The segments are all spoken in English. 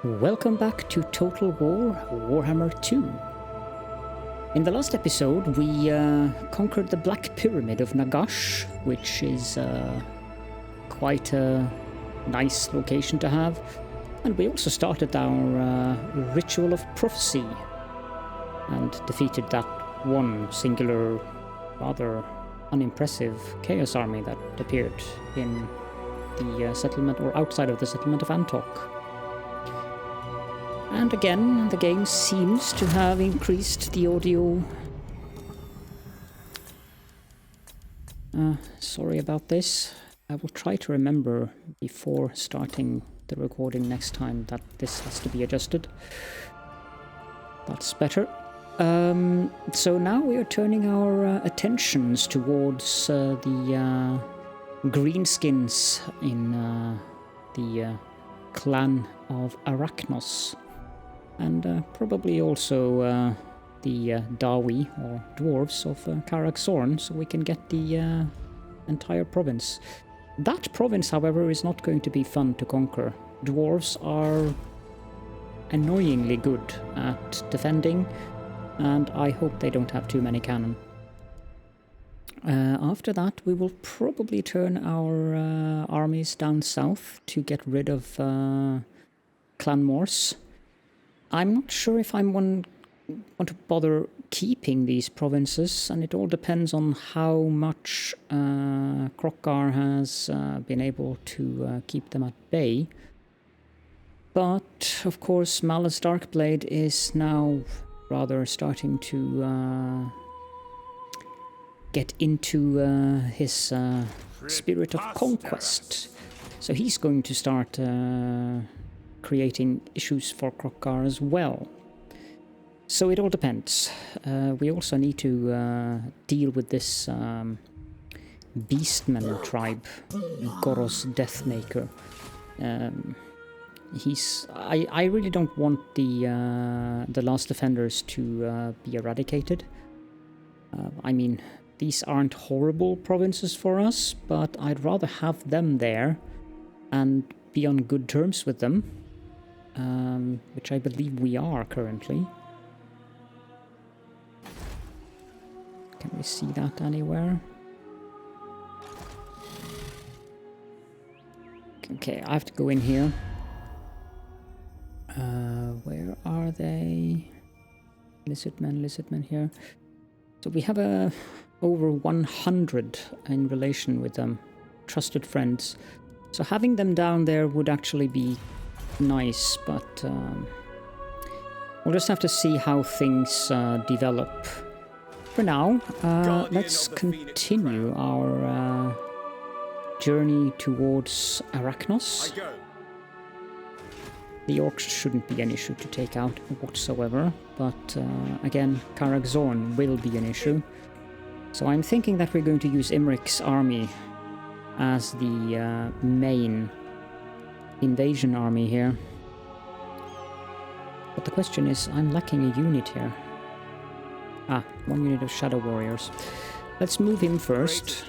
Welcome back to Total War Warhammer 2. In the last episode we conquered the Black Pyramid of Nagash, which is quite a nice location to have, and we also started our Ritual of Prophecy and defeated that one singular, rather unimpressive Chaos army that appeared in the settlement, or outside of the settlement of Antok. And again, the game seems to have increased the audio. Sorry about this. I will try to remember before starting the recording next time that this has to be adjusted. That's better. So now we are turning our attentions towards the Greenskins in the clan of Arachnos. And probably also the Dawi, or dwarves, of Karak-Zorn, so we can get the entire province. That province, however, is not going to be fun to conquer. Dwarves are annoyingly good at defending, and I hope they don't have too many cannon. After that, we will probably turn our armies down south to get rid of Clan Morse. I'm not sure if I want to bother keeping these provinces, and it all depends on how much Krokkar has been able to keep them at bay. But, of course, Malus Darkblade is now rather starting to get into his spirit of conquest. So he's going to start creating issues for Krokkar as well. So it all depends. We also need to deal with this Beastman tribe, Goros Deathmaker. I really don't want the last defenders to be eradicated. I mean, these aren't horrible provinces for us, but I'd rather have them there and be on good terms with them. Which I believe we are currently. Can we see that anywhere? Okay, I have to go in here. Where are they? Lizardmen here. So we have over 100 in relation with them. Trusted friends. So having them down there would actually be nice, but we'll just have to see how things develop. For now, let's continue our journey towards Arachnos. The orcs shouldn't be an issue to take out whatsoever, but again, Karak-Zorn will be an issue. So I'm thinking that we're going to use Imrik's army as the main invasion army here. But the question is, I'm lacking a unit here. Ah, 1 unit of Shadow Warriors. Let's move him first.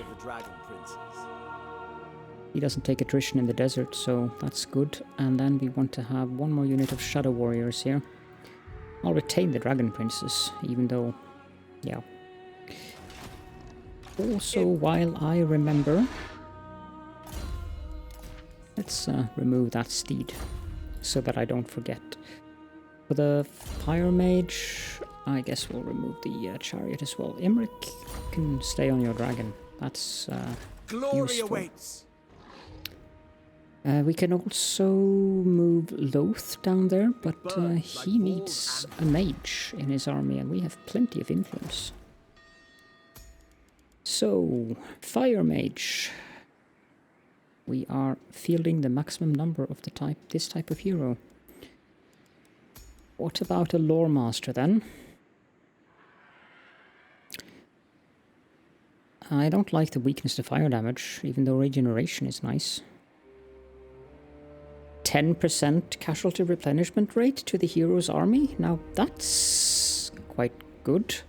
He doesn't take attrition in the desert, so that's good. And then we want to have 1 more unit of Shadow Warriors here. I'll retain the Dragon Princes, even though, yeah. Also, while I remember, let's remove that steed, so that I don't forget. For the Fire Mage, I guess we'll remove the chariot as well. Imrik can stay on your dragon. That's Glory awaits. We can also move Loth down there, but he needs a mage in his army, and we have plenty of influence. So, Fire Mage. We are fielding the maximum number of this type of hero. What about a Lore Master then? I don't like the weakness to fire damage, even though regeneration is nice. 10% casualty replenishment rate to the hero's army? Now that's quite good.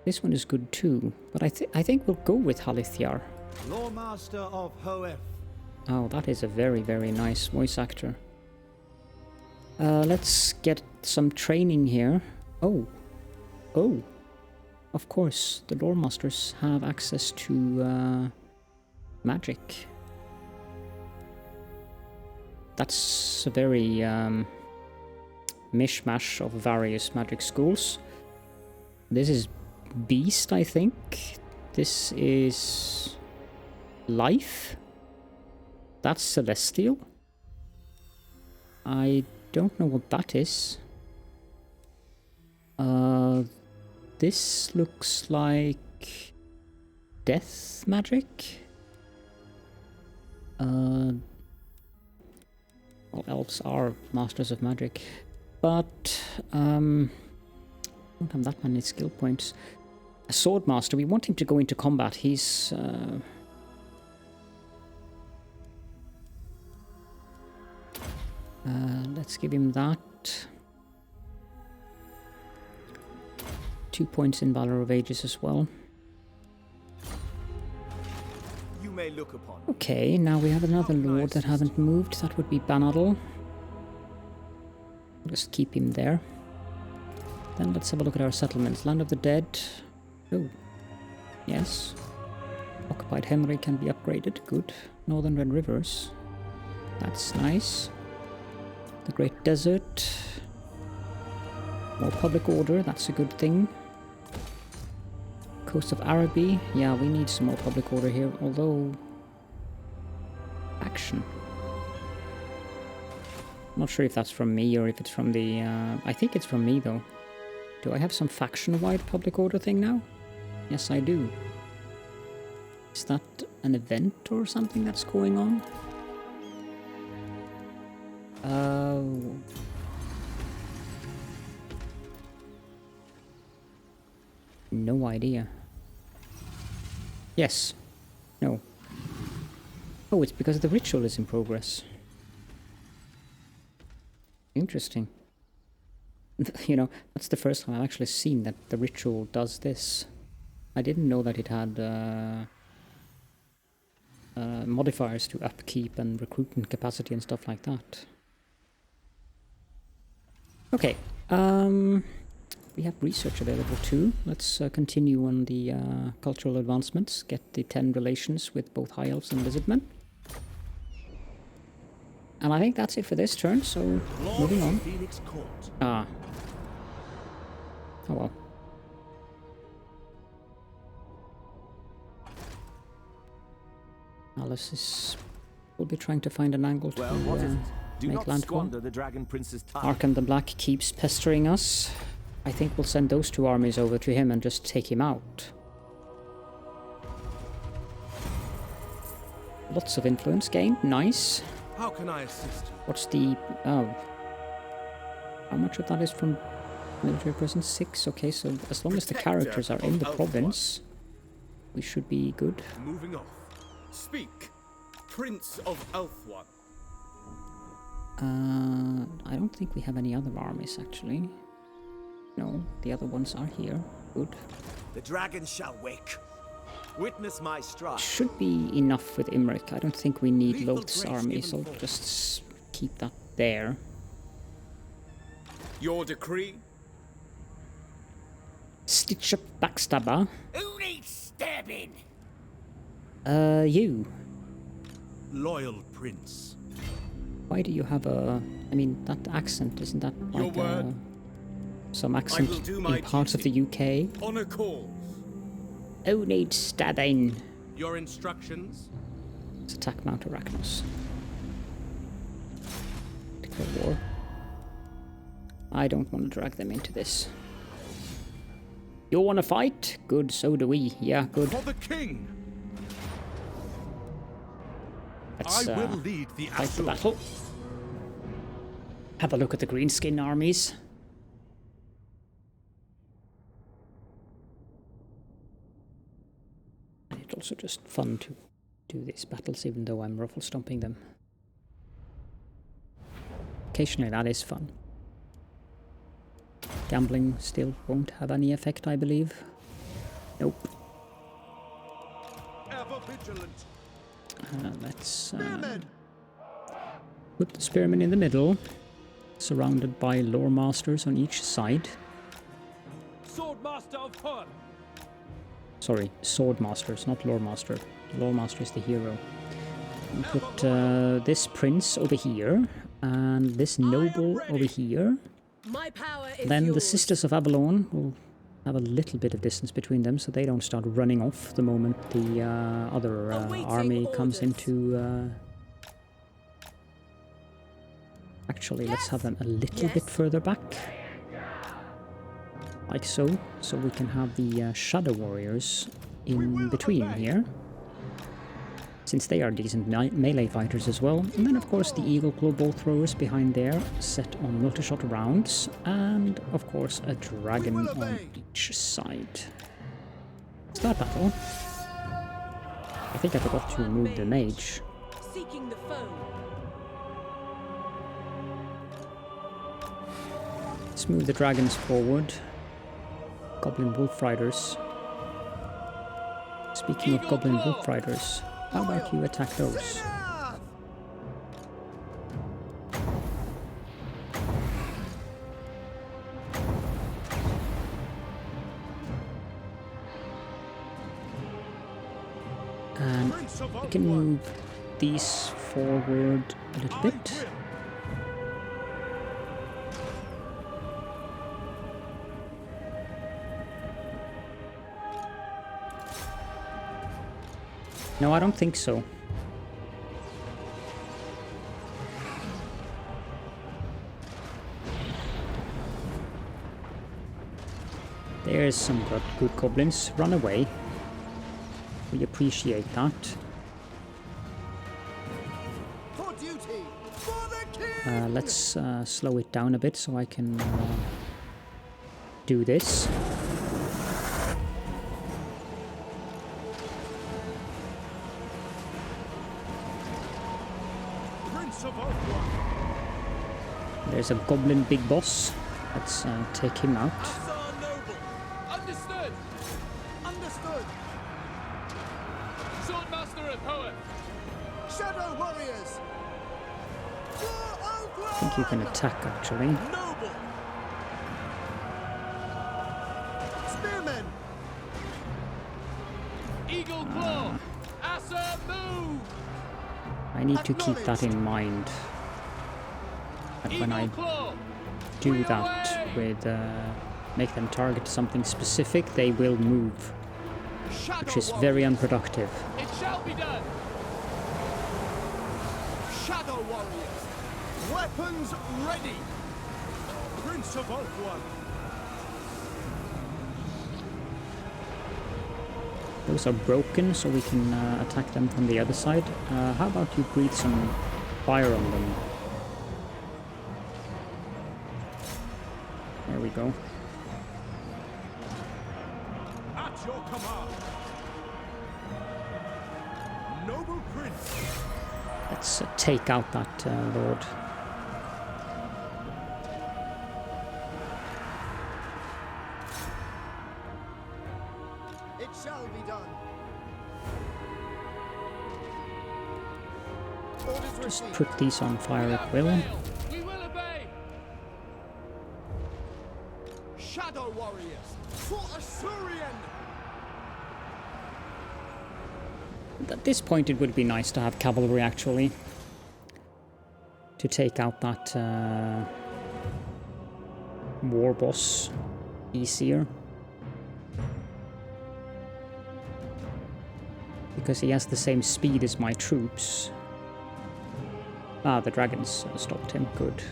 This one is good too, but I think we'll go with Halithyar. Lore Master of Hoeth, Oh, that is a very, very nice voice actor. Let's get some training here. Oh. Oh. Of course, the lore masters have access to magic. That's a very mishmash of various magic schools. This is Beast, I think. This is Life. That's Celestial. I don't know what that is. This looks like Death Magic. Well, elves are masters of magic, but don't have that many skill points. A sword master, we want him to go into combat. He's let's give him that. 2 points in Valor of Ages as well. You may look upon. Okay, now we have another lord that hasn't moved. That would be Banadal. Just keep him there. Then let's have a look at our settlements. Land of the Dead. Oh, yes. Occupied Henry can be upgraded. Good. Northern Red Rivers. That's nice. The Great Desert. More public order. That's a good thing. Coast of Araby. Yeah, we need some more public order here. Although... Action. Not sure if that's from me or if it's from the... I think it's from me, though. Do I have some faction-wide public order thing now? Yes, I do. Is that an event or something that's going on? No idea. Yes. No. Oh, it's because the ritual is in progress. Interesting. You know, that's the first time I've actually seen that the ritual does this. I didn't know that it had modifiers to upkeep and recruitment capacity and stuff like that. Okay, we have research available too. Let's continue on the cultural advancements, get the 10 relations with both High Elves and Lizardmen. And I think that's it for this turn, so moving on. Ah. Oh well. Alice will be trying to find an angle to make landfall. Arkham the Black keeps pestering us. I think we'll send those 2 armies over to him and just take him out. Lots of influence gained, nice. How can I assist you? What's the... oh. How much of that is from military presence? 6? Okay, so as long as the characters are in the province, we should be good. Moving off. Speak, Prince of Elthwan. I don't think we have any other armies, actually. No, the other ones are here. Good. The dragon shall wake. Witness my stride. Should be enough with Imrik. I don't think we need Loth's army, so just keep that there. Your decree? Stitch up backstabber. Who needs stabbing? You. Loyal prince. Why do you have a... I mean, that accent, isn't that like some accent in parts of the UK? On a call. Who needs stabbing? Your instructions? Let's attack Mount Arachnos. Declare war. I don't want to drag them into this. You want to fight? Good, so do we. Yeah, good. For the king! Let's I will lead the fight the battle. Have a look at the Greenskin armies. And it's also just fun to do these battles, even though I'm ruffle stomping them. Occasionally that is fun. Gambling still won't have any effect, I believe. Nope. Ever vigilant. Let's put the spearmen in the middle, surrounded by lore masters on each side. Swordmaster of Horn. Sorry, sword masters, not lore master. Lore master is the hero. And put this prince over here, and this noble over here. My power is Then the yours. Sisters of Avalon will have a little bit of distance between them, so they don't start running off the moment the other army comes into... Actually, let's have them a little bit further back. Like so. So we can have the Shadow Warriors in between here. Since they are decent melee fighters as well. And then of course the Eagle Claw Bow Throwers behind there, set on multi-shot rounds. And of course a dragon on each side. Start battle. I think I forgot to remove the mage. Seeking the foe. Let's move the dragons forward. Goblin Wolf Riders. Speaking of Goblin Wolf Riders, how about you attack those? And we can move these forward a little bit. No, I don't think so. There's some good goblins. Run away. We appreciate that. Let's slow it down a bit so I can do this. There's a goblin big boss. Let's take him out. Understood. Understood. Swordmaster and poet. Shadow warriors. I think you can attack actually. Noble. Spearmen. Eagle claw. Assa move. I need to keep that in mind. That when I do that with make them target something specific, they will move, which is very unproductive. It shall be done. Shadow warriors, weapons ready. Prince of Ulthuan. Those are broken, so we can attack them from the other side. How about you breathe some fire on them? There we go. At your command. Noble Prince. Let's take out that lord. It shall be done. Just put these on fire at will. We will obey. Shadow warriors for Assyrian. At this point it would be nice to have cavalry actually. To take out that war boss easier. Because he has the same speed as my troops. Ah, the dragons stopped him. Good.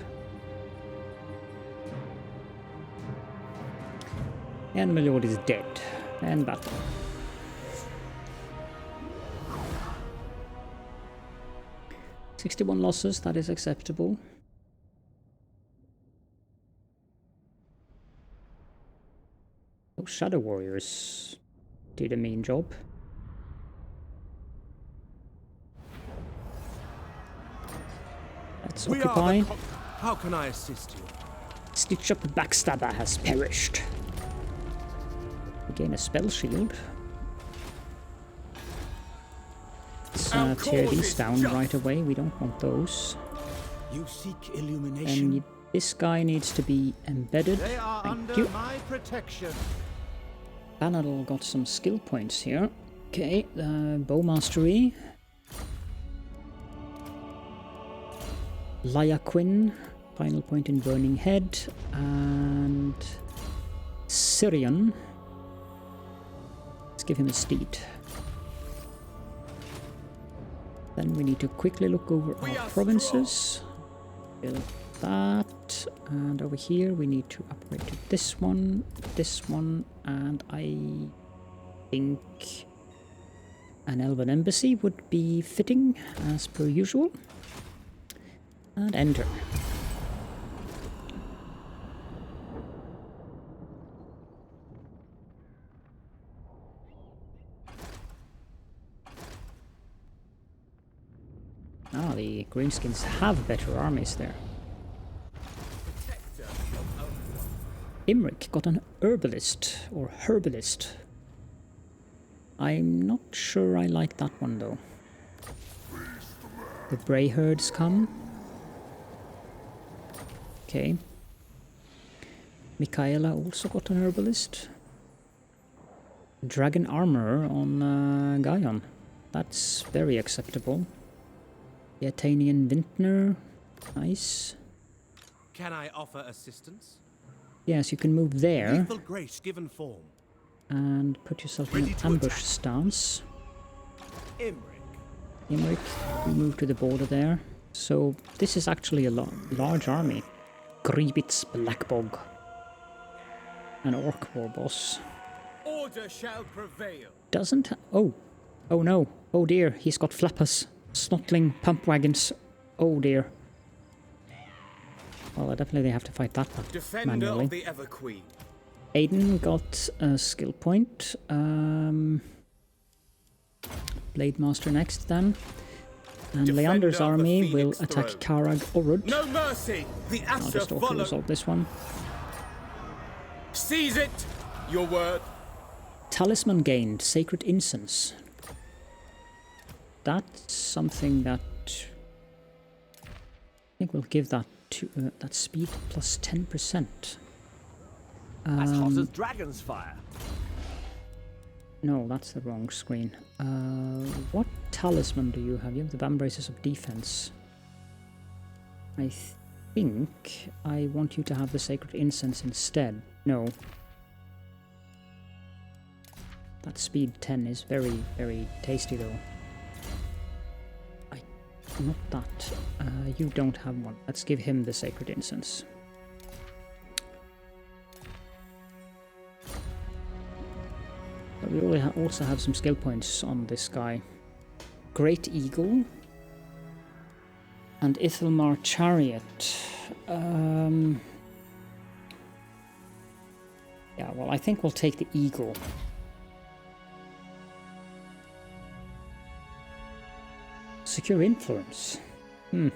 And my lord is dead. And battle. "61 losses, that is acceptable." Those Shadow Warriors did a mean job. Let's occupy. How can I assist you? Stitch Up the Backstabber has perished. We gain a spell shield. Let's tear these down right away. We don't want those. You seek illumination. And this guy needs to be embedded. They are Thank under you. my protection. Panadol got some skill points here. Okay, bow mastery. Liaquin, final point in Burning Head, and Syrian. Let's give him a steed. Then we need to quickly look over our provinces. Build that, and over here we need to upgrade to this one, and I think an Elven embassy would be fitting as per usual. And enter. Ah, the Greenskins have better armies there. Imrik got an herbalist, or herbalist. I'm not sure I like that one though. The Bray herds come. Okay. Michaela also got an herbalist. Dragon armor on Gaion. That's very acceptable. The Athenian Vintner. Nice. Can I offer assistance? Yes, you can move there Lethal grace given form. and put yourself in an ambush stance. Imrik, you move to the border there. So this is actually a large army. Griebit's Blackbog. An orc war boss. Order shall prevail. Doesn't... Oh no. Oh dear, he's got flappers. Snotling pump wagons. Oh dear. Well, I definitely have to fight that one Defender manually. of the Everqueen. Aiden got a skill point. Blade Master next then. And Defender Leander's of the army will Phoenix attack throne. Karag Orud. No mercy. The I'll Asher just follow. auto-resolve this one. Seize it. Your word. Talisman gained, Sacred Incense. That's something that... I think we'll give that to that speed plus 10%. As hot as dragon's fire. No, that's the wrong screen. What talisman do you have? You have the Vambraces of Defense. I think I want you to have the Sacred Incense instead. No. That speed 10 is very, very tasty though. Not that. You don't have one. Let's give him the Sacred Incense. But we also have some skill points on this guy. Great Eagle. And Ithelmar Chariot. Yeah, well, I think we'll take the Eagle. Secure influence. I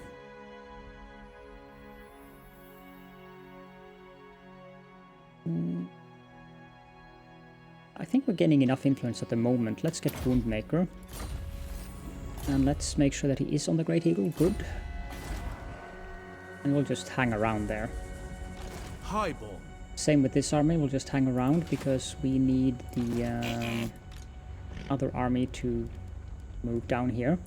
think we're getting enough influence at the moment. Let's get Woundmaker. And let's make sure that he is on the Great Eagle. Good. And we'll just hang around there. Highborn. Same with this army. We'll just hang around because we need the other army to move down here.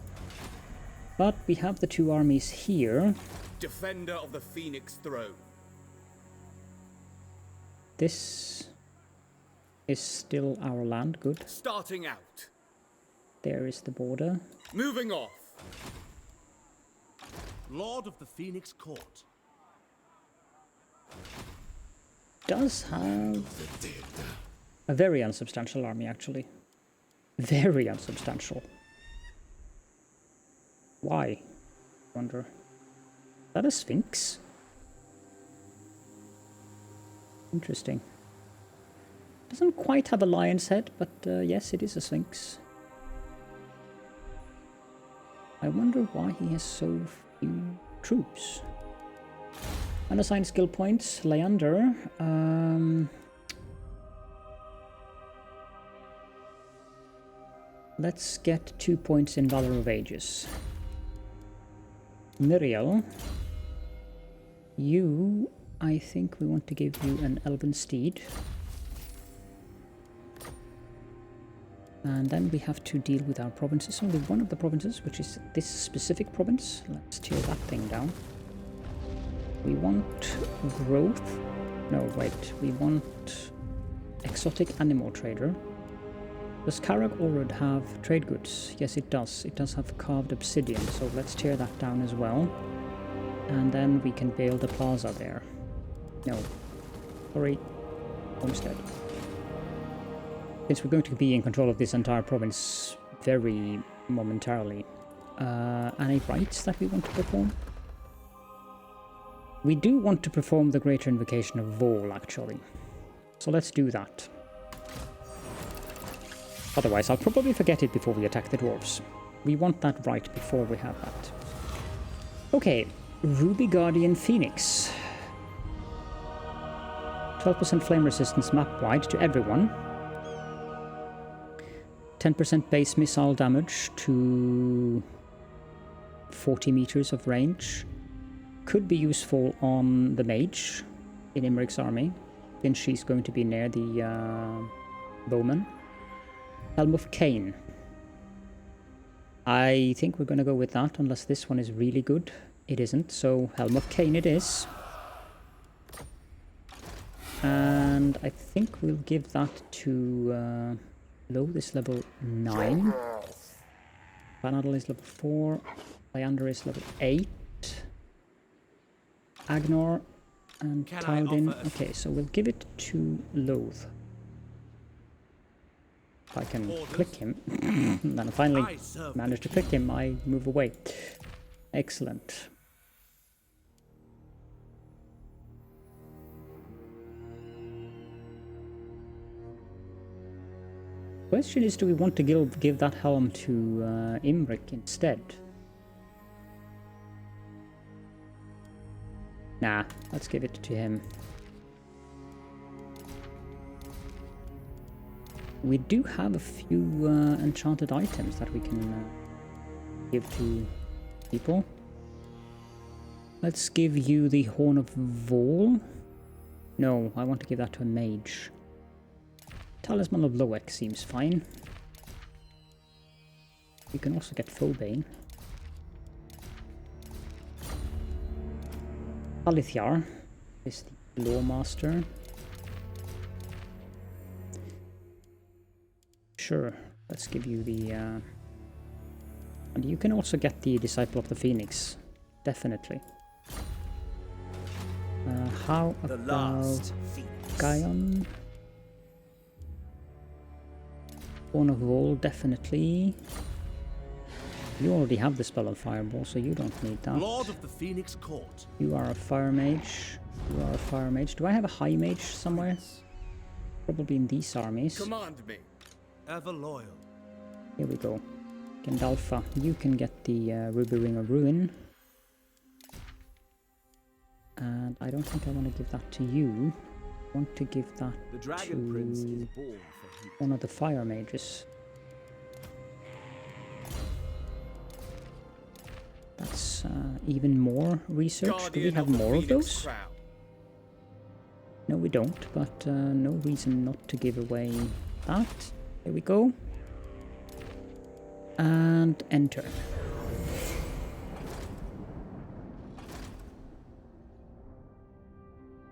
But we have the two armies here. Defender of the Phoenix throne. This is still our land. Good. Starting out. There is the border. Moving off. Lord of the Phoenix Court. Does have a very unsubstantial army, actually. Very unsubstantial. Why? I wonder. Is that a Sphinx? Interesting. Doesn't quite have a lion's head, but yes, it is a Sphinx. I wonder why he has so few troops. Unassigned skill points, Leander. Let's get 2 points in Valor of Ages. Miriel, you, I think we want to give you an Elven Steed. And then we have to deal with our provinces. Only one of the provinces, which is this specific province. Let's tear that thing down. We want growth. No, wait. We want exotic animal trader. Does Karag already have trade goods? Yes, it does. It does have carved obsidian, so let's tear that down as well. And then we can build a plaza there. No. Sorry. Homestead. Since we're going to be in control of this entire province very momentarily. Any rites that we want to perform? We do want to perform the Greater Invocation of Vol, actually. So let's do that. Otherwise, I'll probably forget it before we attack the dwarves. We want that right before we have that. Okay, Ruby Guardian Phoenix. 12% flame resistance map-wide to everyone. 10% base missile damage to 40 meters of range. Could be useful on the mage in Imrik's army, since she's going to be near the bowman. Helm of Cain. I think we're going to go with that, unless this one is really good. It isn't, so Helm of Cain it is. And I think we'll give that to Lo, this level 9. Vanadal is level 4. Leander is level 8. Agnor and Taudin. Okay, so we'll give it to Loath. If I can click him. And then I finally managed to click him, I move away. Excellent. Question is, do we want to give that helm to Imrik instead? Nah, let's give it to him. We do have a few enchanted items that we can give to people. Let's give you the Horn of Vol. No, I want to give that to a mage. Talisman of Loek seems fine. You can also get Fobane. Alithiar is the Lawmaster. Sure, let's give you the... And you can also get the Disciple of the Phoenix. Definitely. How about Gaion? Horn of Vol, definitely. You already have the spell of Fireball, so you don't need that. Lord of the Phoenix Court. You are a fire mage. You are a fire mage. Do I have a high mage somewhere? Probably in these armies. Command me. Ever loyal. Here we go. Gandalfa, you can get the Ruby Ring of Ruin. And I don't think I want to give that to you. I want to give that The Dragon Prince is born for him. one of the fire mages. That's even more research. Guardian Do we have of the more of Phoenix those? Crown. No, we don't, but no reason not to give away that. Here we go. And enter.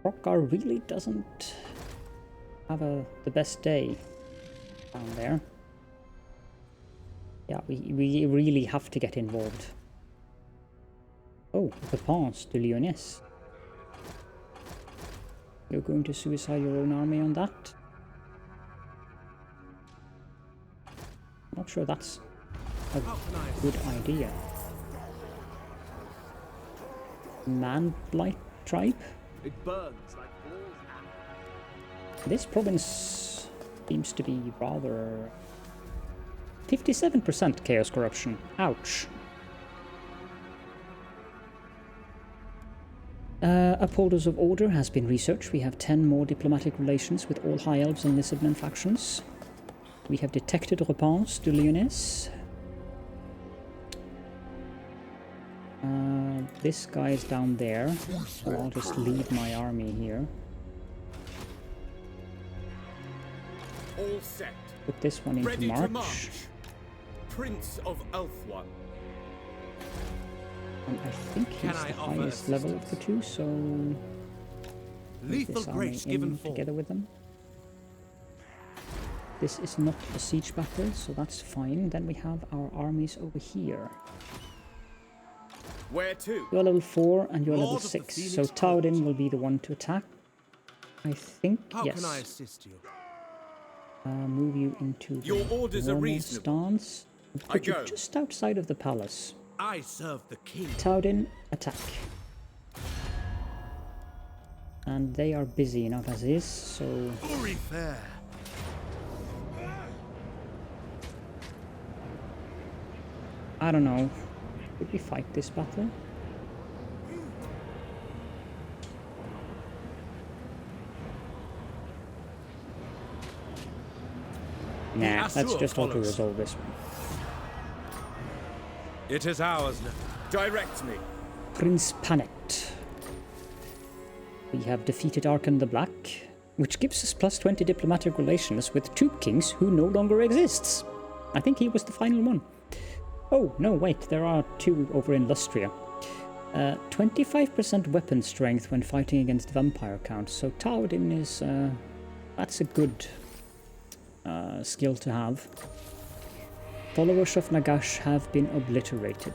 Rockar really doesn't have the best day down there. Yeah, we really have to get involved. Oh, the Paunch de Lyonesse. You're going to suicide your own army on that? Not sure that's a good idea. Man-blight tribe? It burns like balls. This province seems to be rather... 57% chaos corruption. Ouch. Upholders of Order has been researched. We have 10 more diplomatic relations with all High Elves and Lizardmen factions. We have detected Réponse de Lyonesse. This guy is down there, so I'll just leave my army here. All set. Put this one into Ready march. to march. Prince of Elthwan. And I think he's the highest level of the two, so Lethal this army grace given form. together with them. This is not a siege battle, so that's fine. Then we have our armies over here. Where to? You're level 4 and you're level Lord of the 6, Phoenix so Court. Towdin will be the one to attack. I think, How yes. can I assist you? Move you into the Your orders are normal reasonable. stance. I Put you go. just outside of the palace. I serve the king. Towdin, attack. And they are busy enough as is, so... Uri fair. I don't know. Should we fight this battle? Nah, let's Asura just follows. auto-resolve this one. It is ours now. Direct me. Prince Panet. We have defeated Arkan the Black, which gives us plus 20 diplomatic relations with two kings who no longer exists. I think he was the final one. Oh, no, wait, there are two over in Lustria. 25% weapon strength when fighting against vampire counts, so Towdin is... that's a good skill to have. Followers of Nagash have been obliterated.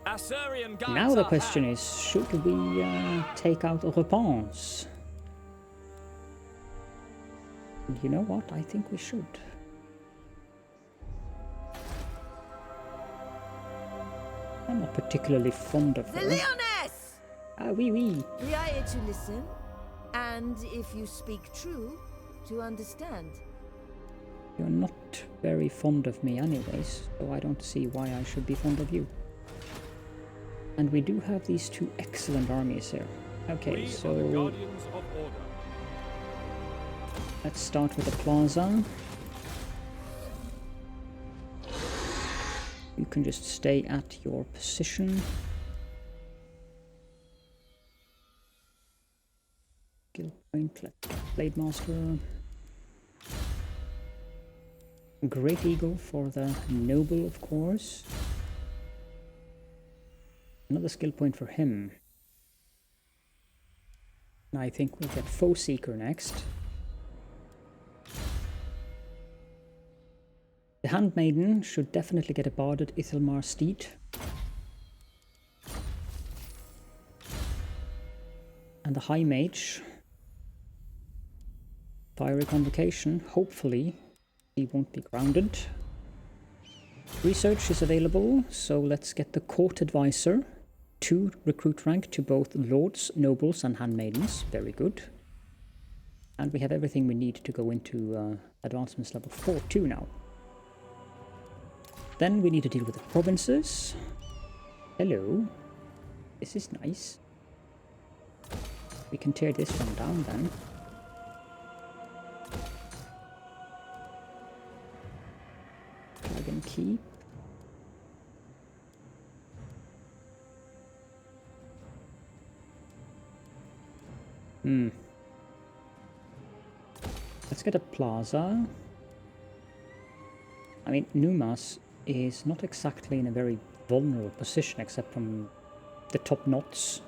Assyrian guides Now the are question hand. is, should we take out Réponse? And you know what? I think we should. I'm not particularly fond of The her. Lyonesse! Ah, oui, oui. We are here to listen, and if you speak true, to understand. You're not very fond of me anyways, so I don't see why I should be fond of you. And we do have these two excellent armies here. Okay, We so are the guardians of order. let's start with the plaza. You can just stay at your position. Skill point, let's get Blade Master. Great Eagle for the Noble, of course. Another skill point for him. I think we'll get Foe Seeker next. The Handmaiden should definitely get a Barded Ithelmar Steed. And the High Mage. Fiery Convocation, hopefully he won't be grounded. Research is available, so let's get the Court Advisor. 2 recruit rank to both Lords, Nobles and Handmaidens, very good. And we have everything we need to go into advancements level 4 too now. Then we need to deal with the provinces. Hello. This is nice. We can tear this one down then. Dragon Keep. Let's get a plaza. I mean, Numas is not exactly in a very vulnerable position except from the top knots.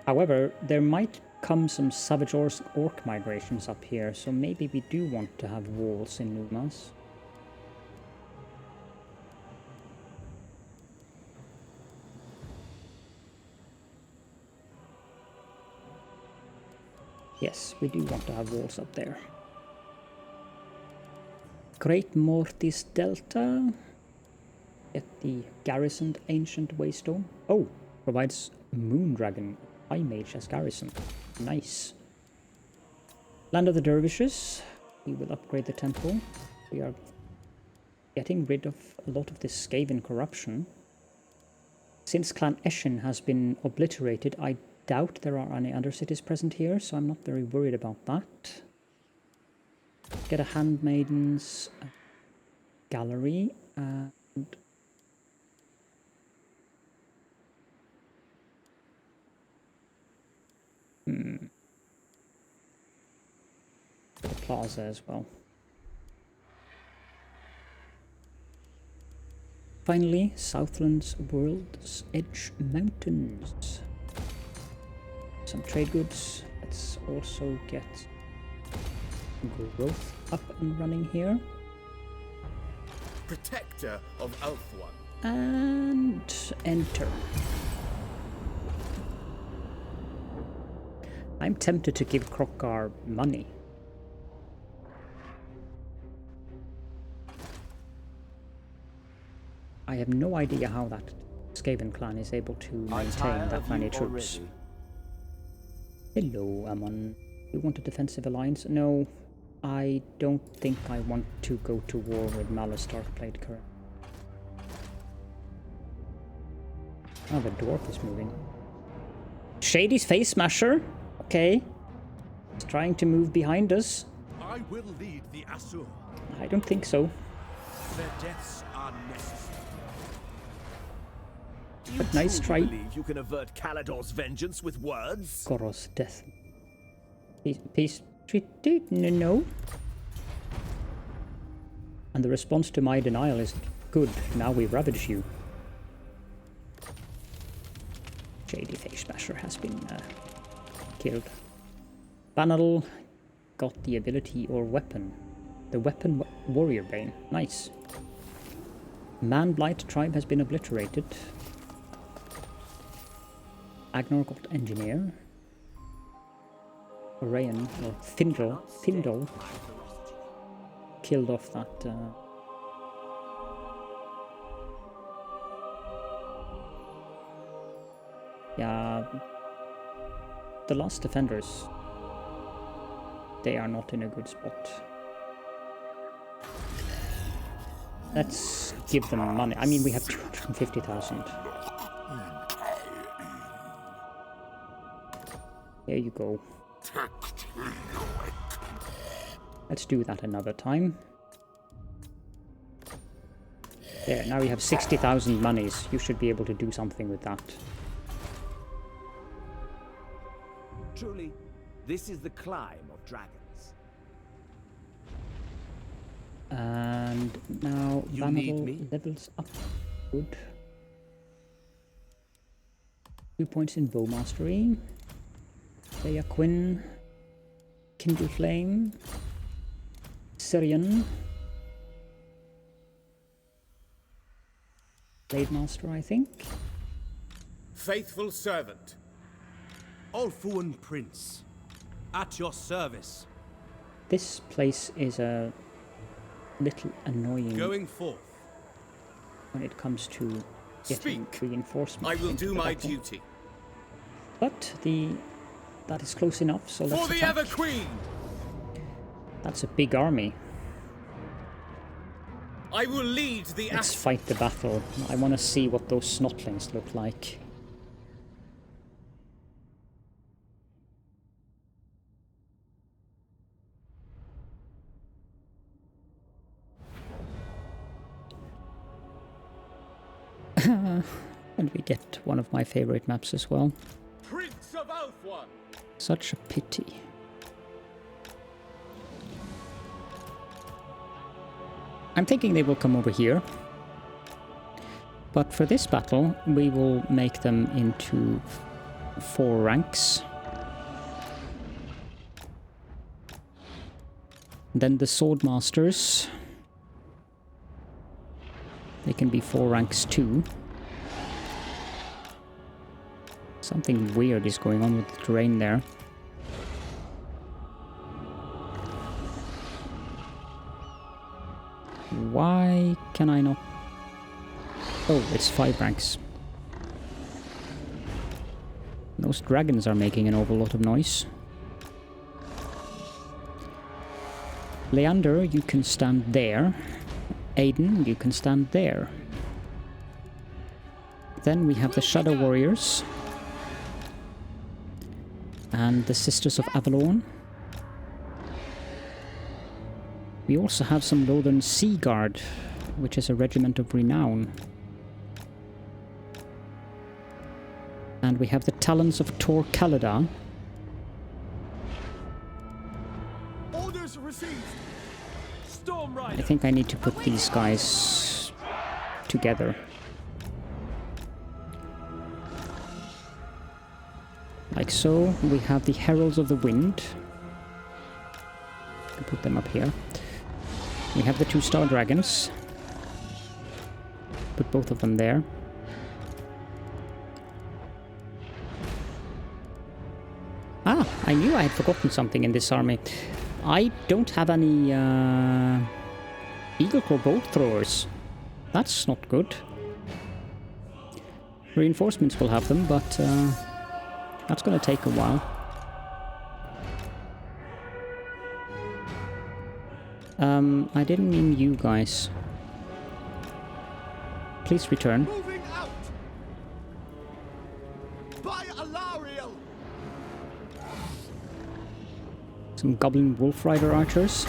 However, there might come some savage orc migrations up here, so maybe we do want to have walls in Numas. Yes, we do want to have walls up there. Great Mortis Delta. Get the garrisoned ancient waystone. Oh, provides Moondragon High Mage as garrison. Nice. Land of the Dervishes. We will upgrade the temple. We are getting rid of a lot of this Skaven corruption. Since Clan Eshin has been obliterated, I doubt there are any other cities present here, so I'm not very worried about that. Get a handmaiden's gallery and the plaza as well. Finally, Southland's World's Edge Mountains. Some trade goods. Let's also get growth up and running here. Protector of Eltharion. And enter. I'm tempted to give Krokar money. I have no idea how that Skaven clan is able to maintain that many troops. Hello, Amon. You want a defensive alliance? No, I don't think I want to go to war with Malice Darkblade currently. Oh, the dwarf is moving. Shady's Face Smasher? Okay. He's trying to move behind us. I will lead the Asur. I don't think so. Their deaths are necessary. Do But nice try. Believe you can avert Caledor's vengeance with words? Goros death. Peace treaty? No. And the response to my denial is good. Now we ravage you. Shady Face Smasher has been killed. Banadal got the ability or weapon. The weapon Warrior Bane. Nice. Man Blight tribe has been obliterated. Agnor got Engineer. Orion, or Findle, killed off that yeah, the last defenders, they are not in a good spot. Let's give them money. I mean, we have 250,000. There you go. Let's do that another time. There, now we have 60,000 monies. You should be able to do something with that. Truly, this is the climb of dragons. And now Vanadal levels up. Good. 2 points in Bow Mastery. Leia Quinn. Kindle Flame. Syrian. Blade Master, I think. Faithful servant. Ulfuan Prince, at your service. This place is a little annoying. Going forth. When it comes to getting Speak. reinforcements. I will do my duty. But that is close enough, so let's For the attack. Ever Queen! That's a big army. I will lead the Let's fight the battle. I want to see what those snotlings look like. And we get one of my favorite maps as well. Prince of Eltharion! Such a pity. I'm thinking they will come over here. But for this battle, we will make them into 4 ranks. Then the Swordmasters. They can be 4 ranks too. Something weird is going on with the terrain there. Why can I not? Oh, it's 5 ranks. Those dragons are making an awful lot of noise. Leander, you can stand there. Aiden, you can stand there. Then we have the Shadow Warriors. And the Sisters of Avalon. We also have some Northern Sea Guard, which is a regiment of renown. And we have the Talons of Tor Caledor. Orders received. Storm Rider. I think I need to put these guys together. Like so. We have the Heralds of the Wind. I can put them up here. We have the 2-star dragons. Put both of them there. Ah, I knew I had forgotten something in this army. I don't have any Eagle Claw bolt throwers. That's not good. Reinforcements will have them, but that's going to take a while. I didn't mean you guys. Please return. Moving out. By Alariel. Some Goblin Wolf Rider archers.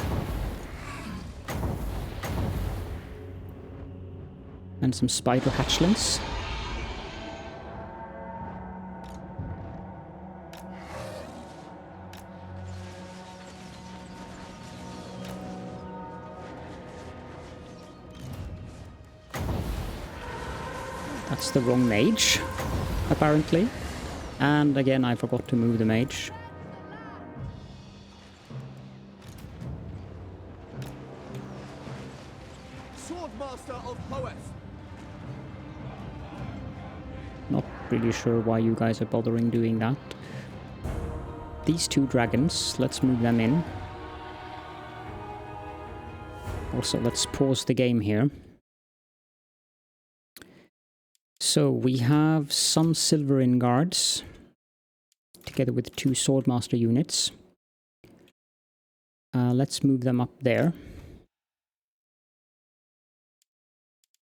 And some Spider Hatchlings. That's the wrong mage, apparently. And again, I forgot to move the mage. Swordmaster of Poeth. Not really sure why you guys are bothering doing that. These 2 dragons, let's move them in. Also, let's pause the game here. So we have some Silverin guards, together with 2 Swordmaster units. Let's move them up there.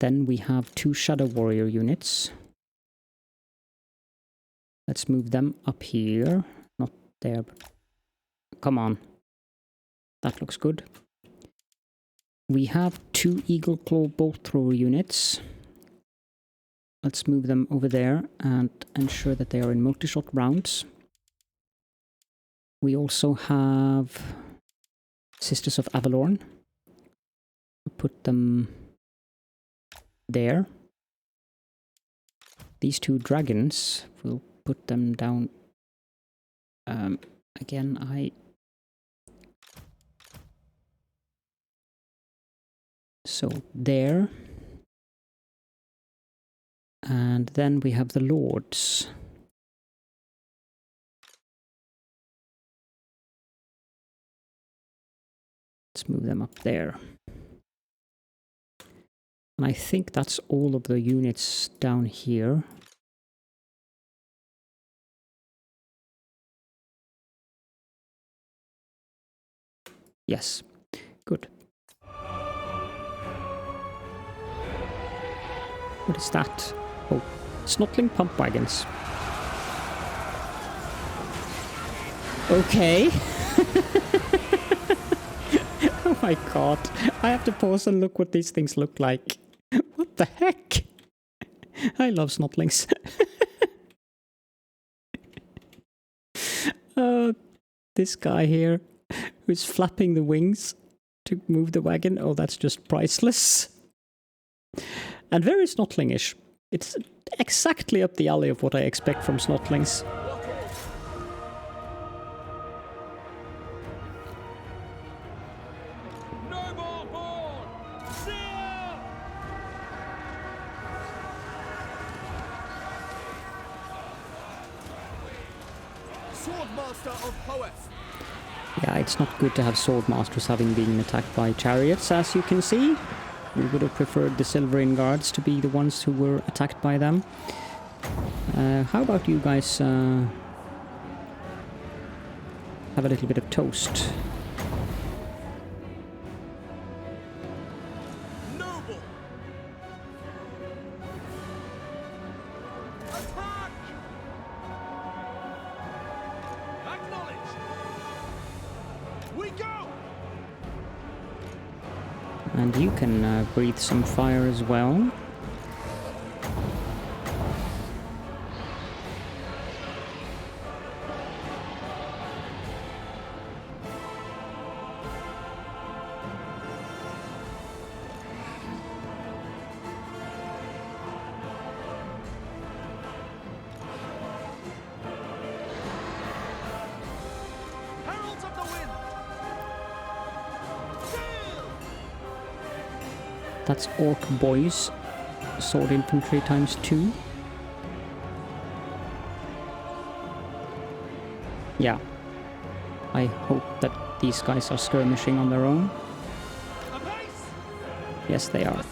Then we have 2 Shadow Warrior units. Let's move them up here. Not there, but come on. That looks good. We have 2 Eagle Claw bolt thrower units. Let's move them over there and ensure that they are in multi-shot rounds. We also have Sisters of Avalorn. We'll put them there. These 2 dragons, we'll put them down. Again, so there. And then we have the Lords. Let's move them up there. And I think that's all of the units down here. Yes, good. What is that? Oh, Snotling pump wagons. Okay. Oh my god. I have to pause and look what these things look like. What the heck? I love Snotlings. This guy here who's flapping the wings to move the wagon. Oh, that's just priceless. And very Snotlingish. It's exactly up the alley of what I expect from Snotlings. Noble born. Seer. Swordmaster of Poeth. Yeah, it's not good to have Swordmasters having been attacked by chariots, as you can see. We would have preferred the Silverin Guards to be the ones who were attacked by them. How about you guys have a little bit of toast? Noble. Attack. Acknowledge. We go. And you can breathe some fire as well. That's Orc Boys, Sword Infantry ×2. Yeah. I hope that these guys are skirmishing on their own. Yes, they are.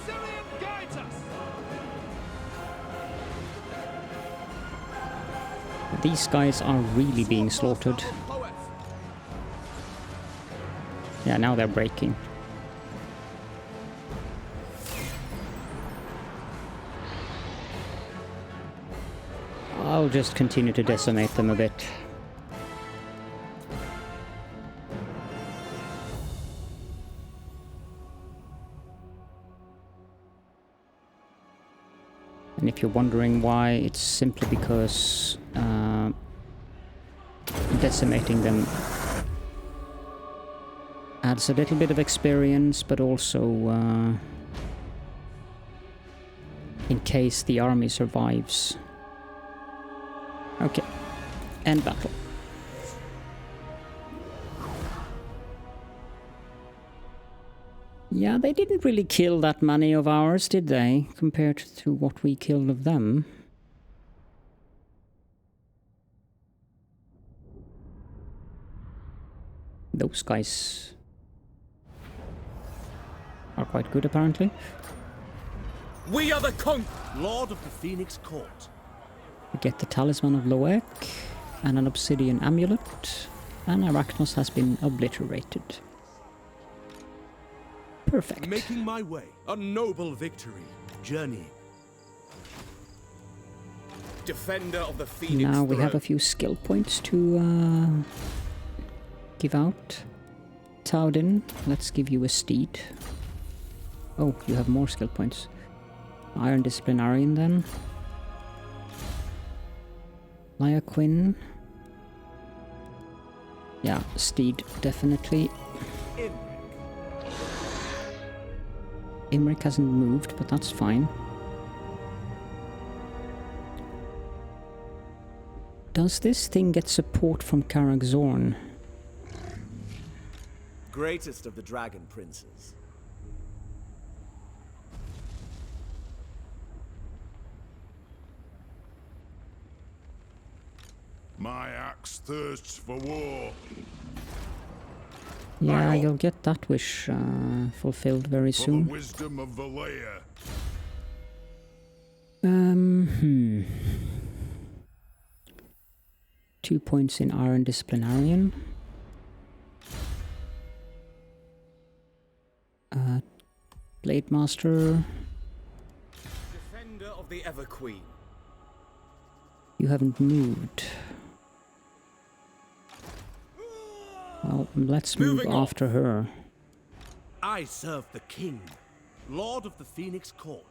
These guys are really being slaughtered. Yeah, now they're breaking. I'll just continue to decimate them a bit. And if you're wondering why, it's simply because decimating them adds a little bit of experience, but also in case the army survives. Okay, end battle. Yeah, they didn't really kill that many of ours, did they? Compared to what we killed of them. Those guys are quite good, apparently. We are the Lord of the Phoenix Court. We get the Talisman of Loek and an Obsidian Amulet, and Arachnos has been obliterated. Perfect. Making my way. A noble victory. Journeying. Defender of the Phoenix Now we have throne. a few skill points to give out. Taudin, let's give you a steed. Oh, you have more skill points. Iron Disciplinarian then. Quinn. Yeah, steed, definitely. Imrik hasn't moved, but that's fine. Does this thing get support from Karak-Zorn? Greatest of the dragon princes. My axe thirsts for war. Yeah, you'll get that wish fulfilled very For soon. the wisdom of Valea. 2 points in Iron Disciplinarian. Blade Master. Defender of the Everqueen. You haven't moved. Well, let's move Moving on. after her. I serve the king. Lord of the Phoenix Court.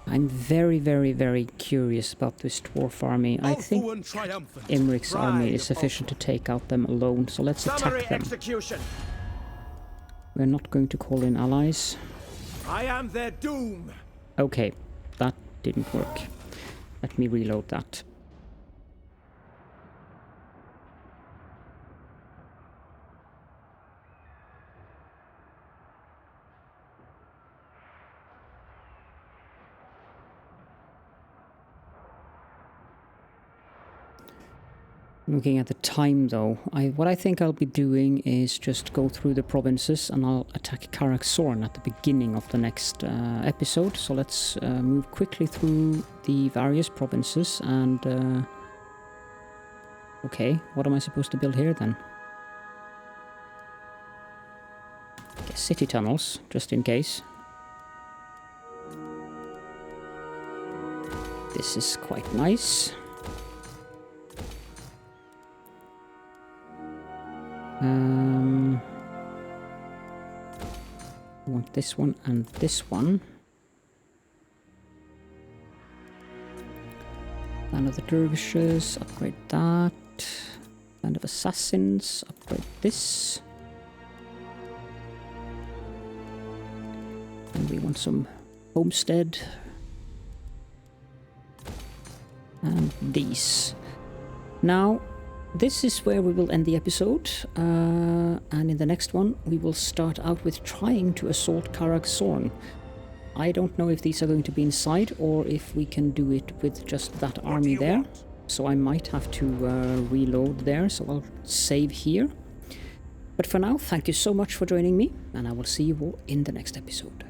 I'm very, very, very curious about this dwarf army. I think Ulfuan triumphant. Imrik's army Pride is of sufficient to take out them alone, so let's Summary attack them. execution. We're not going to call in allies. I am their doom. Okay, that didn't work. Let me reload that. Looking at the time though, what I think I'll be doing is just go through the provinces and I'll attack Karak-Zorn at the beginning of the next episode. So let's move quickly through the various provinces and... okay, what am I supposed to build here then? Okay, city tunnels, just in case. This is quite nice. this one and this one. Land of the Dervishes, upgrade that. Land of Assassins, upgrade this. And we want some Homestead. And these. Now, this is where we will end the episode, and in the next one we will start out with trying to assault Karak-Zorn. I don't know if these are going to be inside or if we can do it with just that army there, so I might have to reload there, so I'll save here. But for now, thank you so much for joining me, and I will see you all in the next episode.